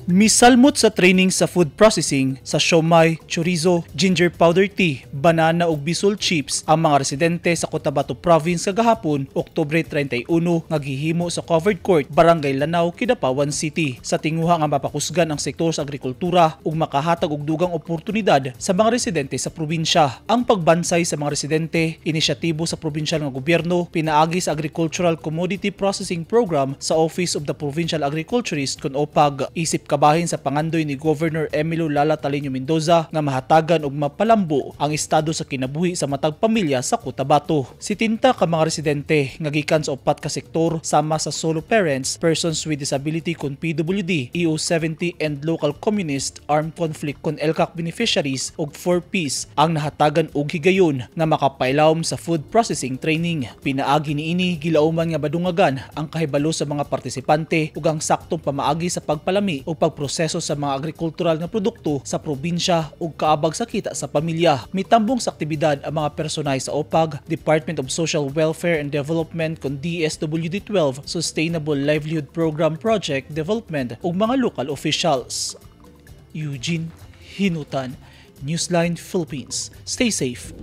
Misalmot sa training sa food processing sa siomai, chorizo, ginger powder tea, banana ug bisol chips ang mga residente sa Cotabato Province kagahapon, Oktubre 31 nga gihimo sa covered court, Barangay Lanao, Kidapawan City. Sa tinguha nga mapakusgan ang sektor sa agrikultura ug makahatag og dugang oportunidad sa mga residente sa probinsya. Ang pagbansay sa mga residente, inisyatibo sa probinsyal nga gobyerno, pinaagi sa Agricultural Commodity Processing Program sa Office of the Provincial Agriculturist kun OPAG. Isip kabahin sa pangandoy ni Governor Emilio Lala Taleño Mendoza nga mahatagan og mapalambo ang estado sa kinabuhi sa matag pamilya sa Cotabato. Si tinta ka mga residente nga gikan sa upat ka sektor sama sa solo parents, persons with disability kun PWD, EU70 and local communist, armed conflict kun LCAC beneficiaries ug 4Ps ang nahatagan og higayon nga makapailawom sa food processing training. Pinaagi niini gilauman nga badungagan ang kahibalo sa mga partisipante ug ang saktong pamaagi sa pagpalami o pagproseso sa mga agrikultural nga produkto sa probinsya ug kaabag sa kita sa pamilya. Mitambong sa aktibidad ang mga personay sa OPAG, Department of Social Welfare and Development kun DSWD-12, Sustainable Livelihood Program Project Development ug mga local officials. Eugene Hinutan, Newsline Philippines. Stay safe.